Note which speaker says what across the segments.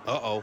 Speaker 1: Uh-oh.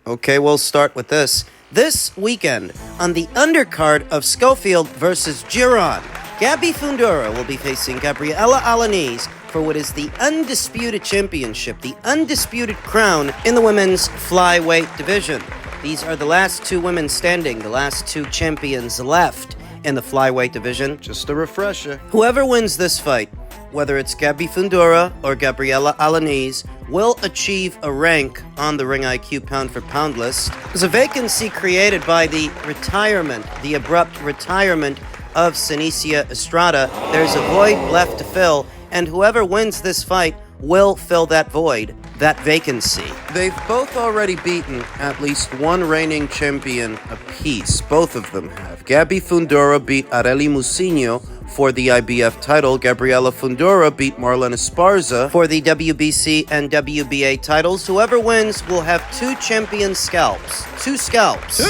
Speaker 1: Okay, we'll start with this. This weekend, on the undercard of Schofield versus Giron, Gabby Fundora will be facing Gabriela Alaniz for what is the undisputed championship, the undisputed crown in the women's flyweight division. These are the last two women standing, the last two champions left in the flyweight division.
Speaker 2: Just a refresher.
Speaker 1: Whoever wins this fight, whether it's Gabby Fundora or Gabriela Alaniz, will achieve a rank on the Ring IQ pound-for-pound list. There's a vacancy created by the abrupt retirement of Senicia Estrada. There's a void left to fill, and whoever wins this fight will fill that void, that vacancy. They've both already beaten at least one reigning champion apiece. Both of them have. Gabby Fundora beat Arely Musinho for the IBF title. Gabriela Fundora beat Marlene Esparza for the WBC and WBA titles. Whoever wins will have two champion scalps. Two scalps.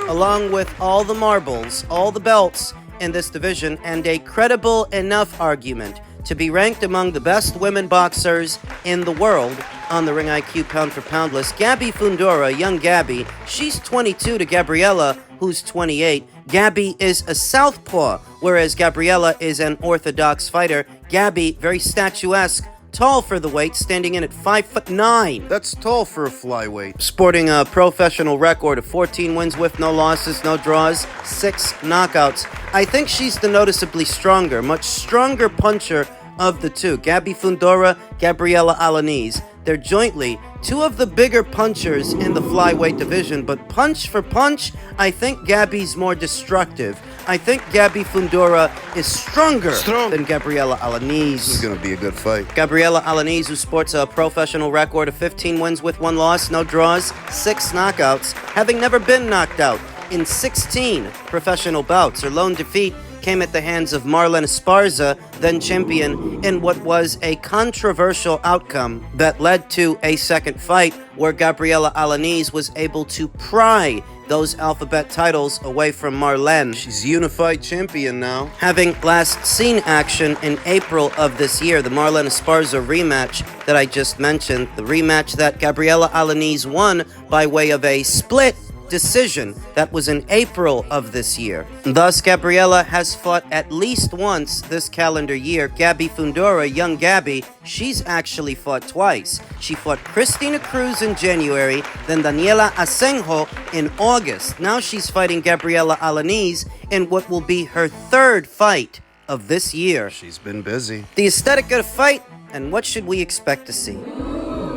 Speaker 1: Along with all the marbles, all the belts in this division, and a credible enough argument to be ranked among the best women boxers in the world on the Ring IQ pound-for-pound list. Gabby Fundora, young Gabby, she's 22 to Gabriela, who's 28. Gabby is a southpaw, whereas Gabriela is an orthodox fighter. Gabby, very statuesque, tall for the weight, standing in at 5'9".
Speaker 2: That's tall for a flyweight.
Speaker 1: Sporting a professional record of 14 wins with no losses, no draws, 6 knockouts. I think she's the noticeably stronger, much stronger puncher of the two. Gabby Fundora, Gabriela Alaniz. They're jointly two of the bigger punchers in the flyweight division, but punch for punch, I think Gabby's more destructive. I think Gabby Fundora is stronger than Gabriela Alaniz.
Speaker 2: This is going to be a good fight.
Speaker 1: Gabriela Alaniz, who sports a professional record of 15 wins with 1 loss, no draws, 6 knockouts, having never been knocked out in 16 professional bouts. Her lone defeat came at the hands of Marlene Esparza, then champion, in what was a controversial outcome that led to a second fight where Gabriela Alaniz was able to pry those alphabet titles away from Marlene.
Speaker 2: She's unified champion now.
Speaker 1: Having last seen action in April of this year, the Marlene Esparza rematch that I just mentioned, the rematch that Gabriela Alaniz won by way of a split decision. That was in April of this year. Thus, Gabriela has fought at least once this calendar year. Gabby Fundora, young Gabby, she's actually fought twice. She fought Cristina Cruz in January, then Daniela Asenjo in August. Now she's fighting Gabriela Alaniz in what will be her third fight of this year.
Speaker 2: She's been busy.
Speaker 1: The aesthetic of the fight, and what should we expect to see?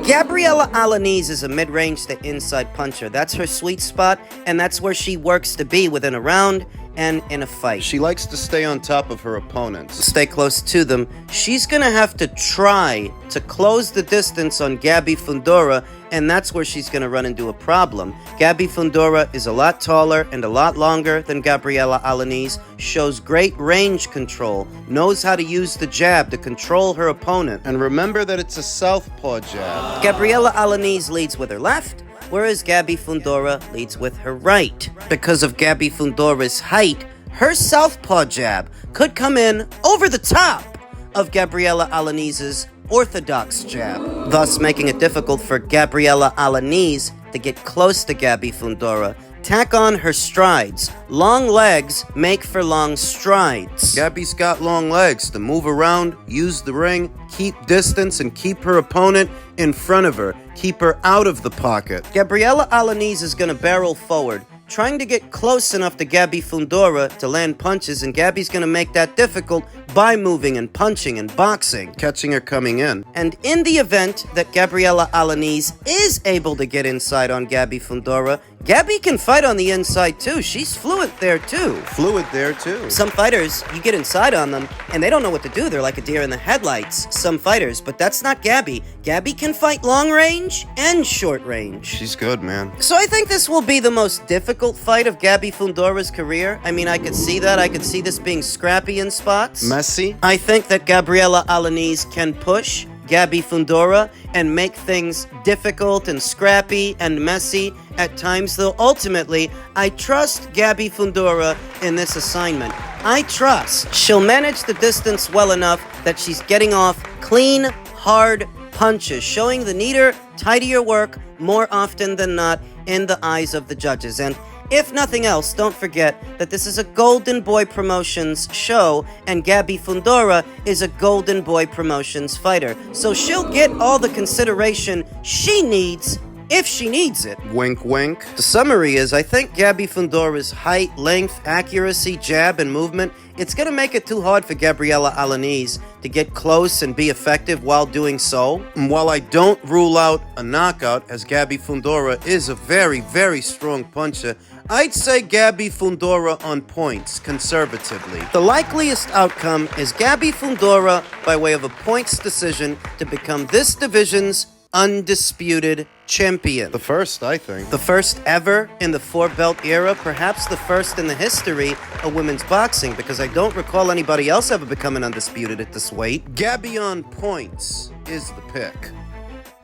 Speaker 1: Gabriela Alaniz is a mid-range to inside puncher. That's her sweet spot, and that's where she works to be within a round and in a fight.
Speaker 2: She likes to stay on top of her opponents.
Speaker 1: Stay close to them. She's gonna have to try to close the distance on Gabby Fundora, and that's where she's gonna run into a problem. Gabby Fundora is a lot taller and a lot longer than Gabriela Alaniz, shows great range control, knows how to use the jab to control her opponent.
Speaker 2: And remember that it's a southpaw jab.
Speaker 1: Gabriela Alaniz leads with her left, whereas Gabby Fundora leads with her right. Because of Gabby Fundora's height, her southpaw jab could come in over the top of Gabriela Alaniz's orthodox jab, thus making it difficult for Gabriela Alaniz to get close to Gabby Fundora. tack on her strides. Long legs make for long strides.
Speaker 2: Gabby's got long legs to move around, use the ring, keep distance, and keep her opponent in front of her. Keep her out of the pocket.
Speaker 1: Gabriela Alaniz is going to barrel forward, trying to get close enough to Gabby Fundora to land punches, and Gabby's going to make that difficult by moving and punching and boxing.
Speaker 2: Catching her coming in.
Speaker 1: And in the event that Gabriela Alaniz is able to get inside on Gabby Fundora, Gabby can fight on the inside too. She's fluent there too.
Speaker 2: Fluid there too.
Speaker 1: Some fighters, you get inside on them, and they don't know what to do. They're like a deer in the headlights. Some fighters, but that's not Gabby. Gabby can fight long range and short range.
Speaker 2: She's good, man.
Speaker 1: So I think this will be the most difficult fight of Gabby Fundora's career. I mean, I could see that. I could see this being scrappy in spots.
Speaker 2: Messy.
Speaker 1: I think that Gabriela Alaniz can push Gabby Fundora and make things difficult and scrappy and messy at times, though ultimately, I trust Gabby Fundora in this assignment. I trust she'll manage the distance well enough that she's getting off clean, hard punches, showing the neater, tidier work more often than not in the eyes of the judges. And if nothing else, don't forget that this is a Golden Boy Promotions show, and Gabby Fundora is a Golden Boy Promotions fighter. So she'll get all the consideration she needs if she needs it.
Speaker 2: Wink, wink.
Speaker 1: The summary is, I think Gabby Fundora's height, length, accuracy, jab, and movement, it's going to make it too hard for Gabriela Alaniz to get close and be effective while doing so.
Speaker 2: And while I don't rule out a knockout, as Gabby Fundora is a very, very strong puncher, I'd say Gabby Fundora on points, conservatively.
Speaker 1: The likeliest outcome is Gabby Fundora by way of a points decision to become this division's undisputed champion.
Speaker 2: The first, I think.
Speaker 1: The first ever in the four-belt era, perhaps the first in the history of women's boxing, because I don't recall anybody else ever becoming undisputed at this weight.
Speaker 2: Gabby on points is the pick.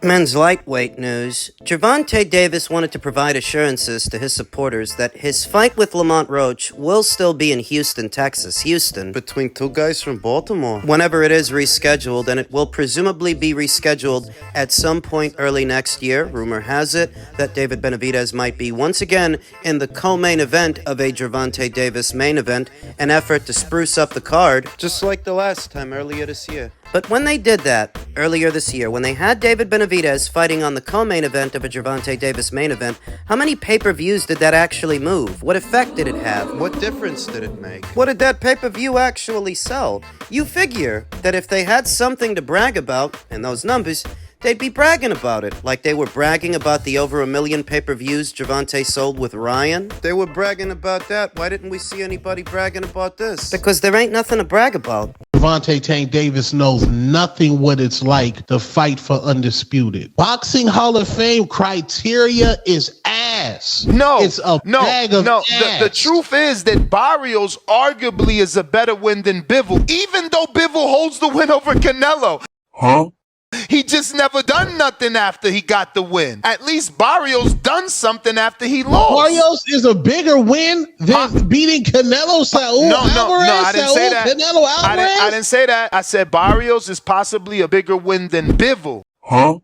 Speaker 1: Men's lightweight news. Gervonta Davis wanted to provide assurances to his supporters that his fight with Lamont Roach will still be in Houston, Texas. Houston.
Speaker 2: Between two guys from Baltimore.
Speaker 1: Whenever it is rescheduled, and it will presumably be rescheduled at some point early next year. Rumor has it that David Benavidez might be once again in the co-main event of a Gervonta Davis main event, an effort to spruce up the card.
Speaker 2: Just like the last time earlier this year.
Speaker 1: But when they did that earlier this year, when they had David Benavidez fighting on the co-main event of a Gervonta Davis main event, how many pay-per-views did that actually move? What effect did it have?
Speaker 2: What difference did it make?
Speaker 1: What did that pay-per-view actually sell? You figure that if they had something to brag about in those numbers, they'd be bragging about it, like they were bragging about the over 1 million pay-per-views Gervonta sold with Ryan.
Speaker 2: They were bragging about that. Why didn't we see anybody bragging about this?
Speaker 1: Because there ain't nothing to brag about.
Speaker 3: Gervonta Tank Davis knows nothing what it's like to fight for undisputed. Boxing Hall of Fame criteria is ass. It's a bag of ass.
Speaker 4: The truth is that Barrios arguably is a better win than Bivol, even though Bivol holds the win over Canelo.
Speaker 3: Huh?
Speaker 4: He just never done nothing after he got the win. At least Barrios done something after he lost.
Speaker 3: Barrios is a bigger win than beating Canelo.
Speaker 4: No, I didn't say that.
Speaker 3: Canelo Alvarez?
Speaker 4: I didn't say that. I said Barrios is possibly a bigger win than Bivol.
Speaker 3: Huh?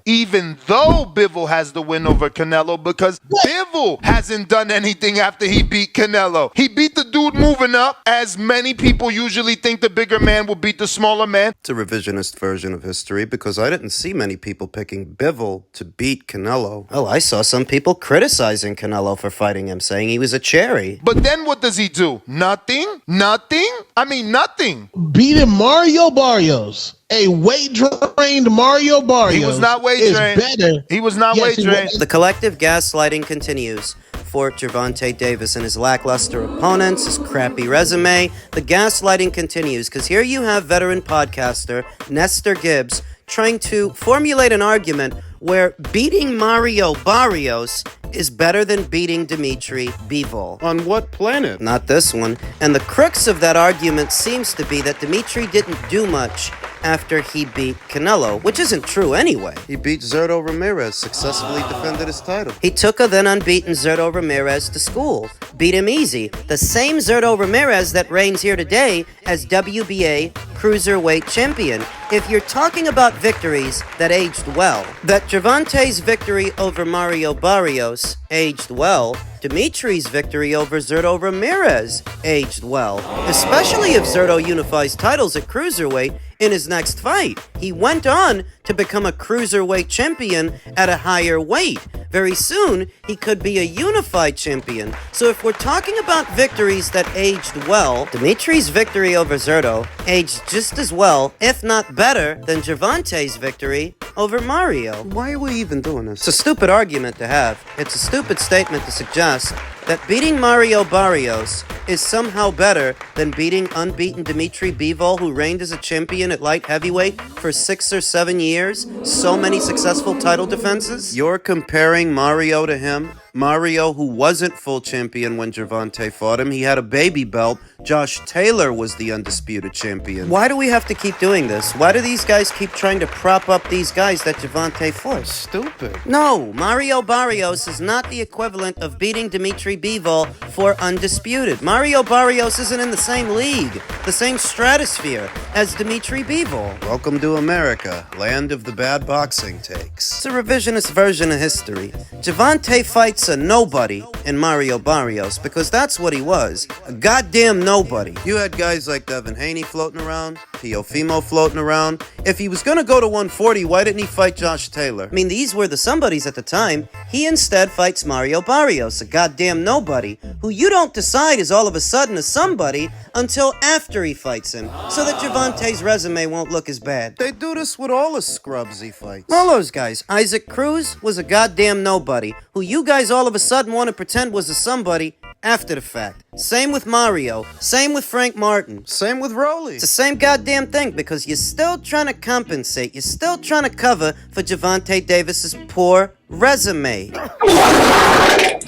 Speaker 4: Even though Bivol has the win over Canelo, because Bivol hasn't done anything after he beat Canelo. He beat the dude moving up, as many people usually think the bigger man will beat the smaller man.
Speaker 2: It's a revisionist version of history because I didn't see many people picking Bivol to beat Canelo.
Speaker 1: Oh, I saw some people criticizing Canelo for fighting him, saying he was a cherry.
Speaker 4: But then what does he do? Nothing? Nothing? I mean, nothing.
Speaker 3: Beating Mario Barrios. A weight-drained Mario Barrios.
Speaker 4: He was not weight-drained.
Speaker 3: Better.
Speaker 4: He was not weight-drained.
Speaker 1: The collective gaslighting continues for Gervonta Davis and his lackluster opponents, his crappy resume. The gaslighting continues because here you have veteran podcaster Nestor Gibbs trying to formulate an argument where beating Mario Barrios is better than beating Dimitri Bivol.
Speaker 2: On what planet?
Speaker 1: Not this one. And the crux of that argument seems to be that Dimitri didn't do much after he beat Canelo, which isn't true anyway.
Speaker 2: He beat Zurdo Ramirez, successfully defended his title.
Speaker 1: He took a then unbeaten Zurdo Ramirez to school, beat him easy. The same Zurdo Ramirez that reigns here today as WBA Cruiserweight Champion. If you're talking about victories that aged well, that Gervonta's victory over Mario Barrios aged well, Dimitri's victory over Zurdo Ramirez aged well, especially if Zurdo unifies titles at cruiserweight in his next fight. He went on to become a cruiserweight champion at a higher weight. Very soon, he could be a unified champion. So if we're talking about victories that aged well, Dimitri's victory over Zurdo aged just as well, if not better, than Gervonta's victory over Mario.
Speaker 2: Why are we even doing this?
Speaker 1: It's a stupid argument to have. It's a stupid statement to suggest that beating Mario Barrios is somehow better than beating unbeaten Dimitri Bivol, who reigned as a champion at light heavyweight for 6 or 7 years. So many successful title defenses.
Speaker 2: You're comparing Mario to him? Mario, who wasn't full champion when Gervonta fought him, he had a baby belt. Josh Taylor was the undisputed champion.
Speaker 1: Why do we have to keep doing this? Why do these guys keep trying to prop up these guys that Gervonta fought?
Speaker 2: Stupid.
Speaker 1: No, Mario Barrios is not the equivalent of beating Dimitri Bivol for undisputed. Mario Barrios isn't in the same league, the same stratosphere as Dimitri Bivol.
Speaker 2: Welcome to America, land of the bad boxing takes.
Speaker 1: It's a revisionist version of history. Gervonta fights a nobody in Mario Barrios because that's what he was, a goddamn nobody.
Speaker 2: You had guys like Devin Haney floating around, Teofimo floating around. If he was gonna go to 140, why didn't he fight Josh Taylor?
Speaker 1: I mean, these were the somebodies at the time. He instead fights Mario Barrios, a goddamn nobody, who you don't decide is all of a sudden a somebody until after he fights him, so that Gervonta's resume won't look as bad.
Speaker 2: They do this with all the scrubs he fights.
Speaker 1: All those guys. Isaac Cruz was a goddamn nobody, who you guys all of a sudden want to pretend was a somebody after the fact. Same with Mario. Same with Frank Martin.
Speaker 2: Same with Rolly.
Speaker 1: It's the same goddamn thing because you're still trying to compensate. You're still trying to cover for Gervonta Davis's poor resume.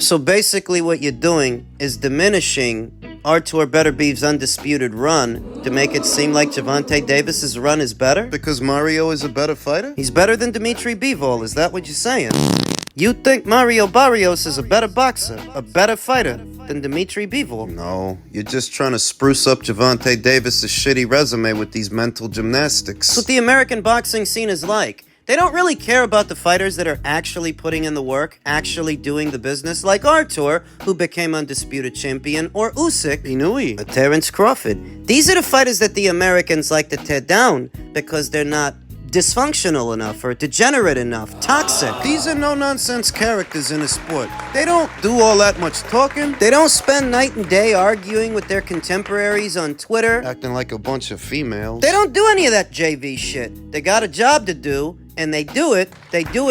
Speaker 1: So basically what you're doing is diminishing Artur Beterbeev's undisputed run to make it seem like Gervonta Davis's run is better?
Speaker 2: Because Mario is a better fighter?
Speaker 1: He's better than Dimitri Bivol, is that what you're saying? You think Mario Barrios is a better boxer, a better fighter than Dimitri Bivol?
Speaker 2: No, you're just trying to spruce up Gervonta Davis's shitty resume with these mental gymnastics.
Speaker 1: That's what the American boxing scene is like. They don't really care about the fighters that are actually putting in the work, actually doing the business, like Artur, who became undisputed champion, or Usyk,
Speaker 2: Inui,
Speaker 1: or Terence Crawford. These are the fighters that the Americans like to tear down because they're not dysfunctional enough or degenerate enough, toxic.
Speaker 2: These are no-nonsense characters in a sport. They don't do all that much talking.
Speaker 1: They don't spend night and day arguing with their contemporaries on Twitter,
Speaker 2: acting like a bunch of females.
Speaker 1: They don't do any of that JV shit. They got a job to do, and they do it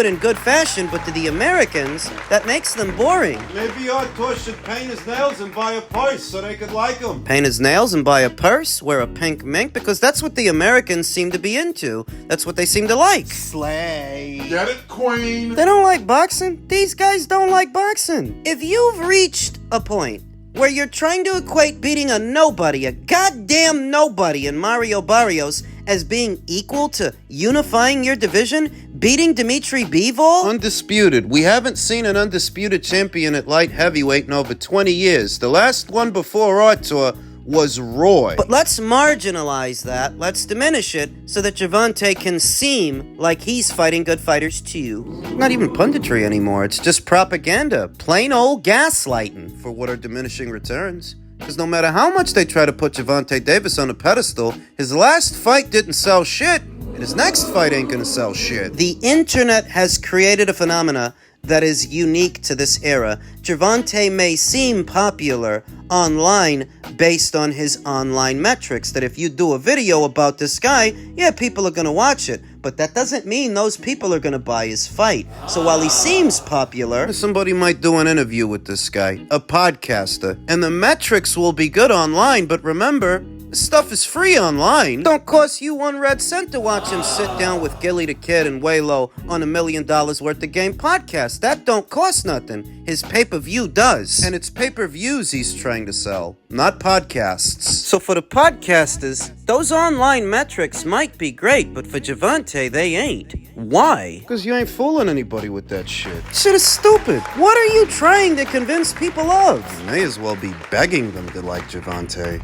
Speaker 1: in good fashion, but to the Americans, that makes them boring.
Speaker 2: Maybe Artur should paint his nails and buy a purse so they could like him.
Speaker 1: Paint his nails and buy a purse, wear a pink mink, because that's what the Americans seem to be into. That's what they seem to like.
Speaker 2: Slay.
Speaker 4: Get it, queen?
Speaker 1: They don't like boxing. These guys don't like boxing. If you've reached a point where you're trying to equate beating a nobody, a goddamn nobody in Mario Barrios, as being equal to unifying your division, beating Dimitri Bivol?
Speaker 2: Undisputed. We haven't seen an undisputed champion at light heavyweight in over 20 years. The last one before Artur was Roy.
Speaker 1: But let's marginalize that. Let's diminish it so that Gervonta can seem like he's fighting good fighters too. Not even punditry anymore. It's just propaganda. Plain old gaslighting.
Speaker 2: For what are diminishing returns? Because no matter how much they try to put Gervonta Davis on a pedestal, his last fight didn't sell shit, and his next fight ain't gonna sell shit.
Speaker 1: The internet has created a phenomena that is unique to this era. Gervonta may seem popular online based on his online metrics, that if you do a video about this guy, yeah, people are gonna watch it. But that doesn't mean those people are gonna buy his fight. So while he seems popular,
Speaker 2: somebody might do an interview with this guy, a podcaster, and the metrics will be good online, but remember, this stuff is free online.
Speaker 1: Don't cost you 1 red cent to watch him sit down with Gilly the Kid and Waylo on $1 million worth of game podcast. That don't cost nothing. His pay-per-view does.
Speaker 2: And it's pay-per-views he's trying to sell, not podcasts.
Speaker 1: So for the podcasters, those online metrics might be great, but for Gervonta, they ain't. Why?
Speaker 2: Because you ain't fooling anybody with that shit.
Speaker 1: Shit is stupid. What are you trying to convince people of?
Speaker 2: You may as well be begging them to like Gervonta.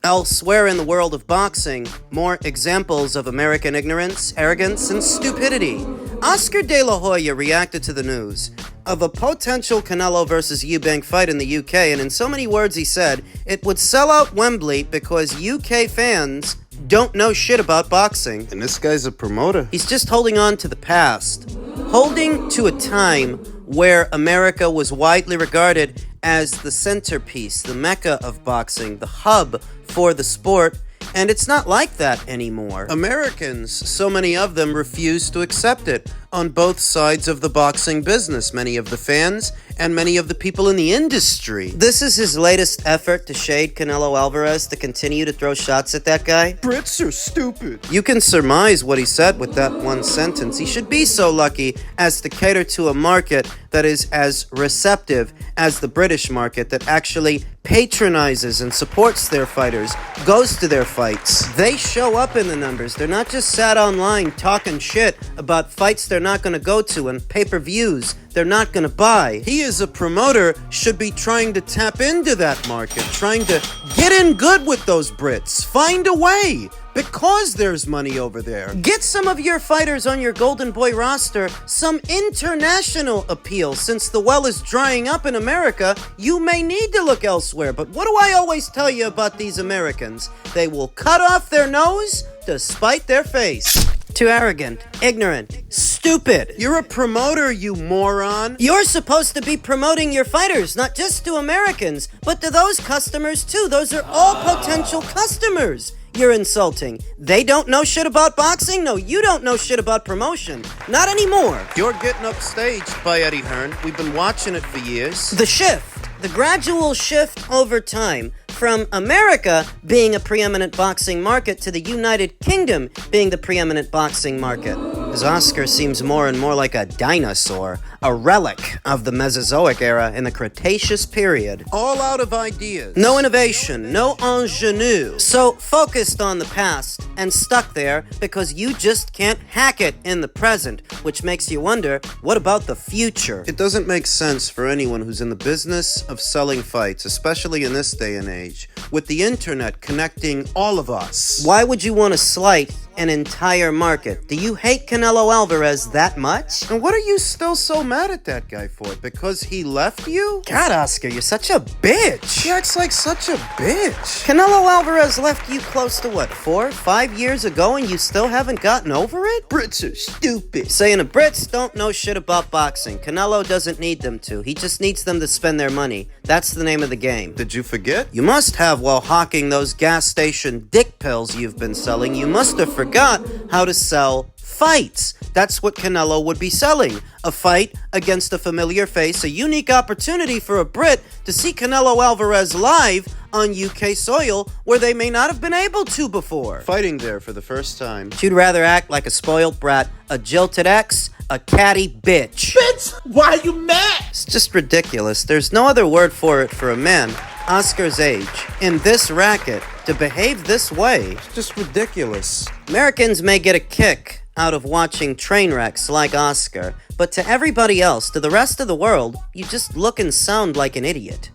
Speaker 1: Elsewhere in the world of boxing, more examples of American ignorance, arrogance, and stupidity. Oscar De La Hoya reacted to the news. of a potential Canelo versus Eubank fight in the UK, and in so many words he said, it would sell out Wembley because UK fans don't know shit about boxing.
Speaker 2: And this guy's a promoter.
Speaker 1: He's just holding on to the past. Holding to a time where America was widely regarded as the centerpiece, the mecca of boxing, the hub for the sport, and it's not like that anymore.
Speaker 2: Americans, so many of them, refuse to accept it on both sides of the boxing business. Many of the fans and many of the people in the industry.
Speaker 1: This is his latest effort to shade Canelo Alvarez to continue to throw shots at that guy.
Speaker 2: Brits are stupid.
Speaker 1: You can surmise what he said with that one sentence. He should be so lucky as to cater to a market that is as receptive as the British market, that actually patronizes and supports their fighters, goes to their fights. They show up in the numbers. They're not just sat online talking shit about fights they're not going to go to and pay-per-views they're not going to buy.
Speaker 2: He, as a promoter, should be trying to tap into that market, trying to get in good with those Brits. Find a way, because there's money over there.
Speaker 1: Get some of your fighters on your Golden Boy roster some international appeal. Since the well is drying up in America, you may need to look elsewhere. But what do I always tell you about these Americans? They will cut off their nose to spite their face. Too arrogant, ignorant, stupid.
Speaker 2: You're a promoter, you moron.
Speaker 1: You're supposed to be promoting your fighters, not just to Americans, but to those customers too. Those are all potential customers. You're insulting. They don't know shit about boxing? No, you don't know shit about promotion. Not anymore.
Speaker 2: You're getting upstaged by Eddie Hearn. We've been watching it for years.
Speaker 1: The shift, the gradual shift over time from America being a preeminent boxing market to the United Kingdom being the preeminent boxing market. As Oscar seems more and more like a dinosaur, a relic of the Mesozoic era in the Cretaceous period.
Speaker 2: All out of ideas.
Speaker 1: No innovation, no ingenue. So focused on the past and stuck there because you just can't hack it in the present, which makes you wonder, what about the future?
Speaker 2: It doesn't make sense for anyone who's in the business of selling fights, especially in this day and age, with the internet connecting all of us.
Speaker 1: Why would you want to slight an entire market? Do you hate Canelo Alvarez that much?
Speaker 2: And what are you still so mad at that guy for? Because he left you?
Speaker 1: God, Oscar, you're such a bitch.
Speaker 2: He acts like such a bitch.
Speaker 1: Canelo Alvarez left you close to what, 4, 5 years ago, and you still haven't gotten over it?
Speaker 2: Brits are stupid.
Speaker 1: Saying the Brits don't know shit about boxing. Canelo doesn't need them to. He just needs them to spend their money. That's the name of the game.
Speaker 2: Did you forget?
Speaker 1: You must have, while hawking those gas station dick pills you've been selling, you must have forgot how to sell fights. That's what Canelo would be selling. A fight against a familiar face, a unique opportunity for a Brit to see Canelo Alvarez live on UK soil where they may not have been able to before.
Speaker 2: Fighting there for the first time.
Speaker 1: You'd rather act like a spoiled brat, a jilted ex, a catty bitch.
Speaker 3: Bitch, why are you mad?
Speaker 1: It's just ridiculous. There's no other word for it for a man Oscar's age, in this racket, to behave this way.
Speaker 2: It's just ridiculous.
Speaker 1: Americans may get a kick out of watching train wrecks like Oscar, but to everybody else, to the rest of the world, you just look and sound like an idiot.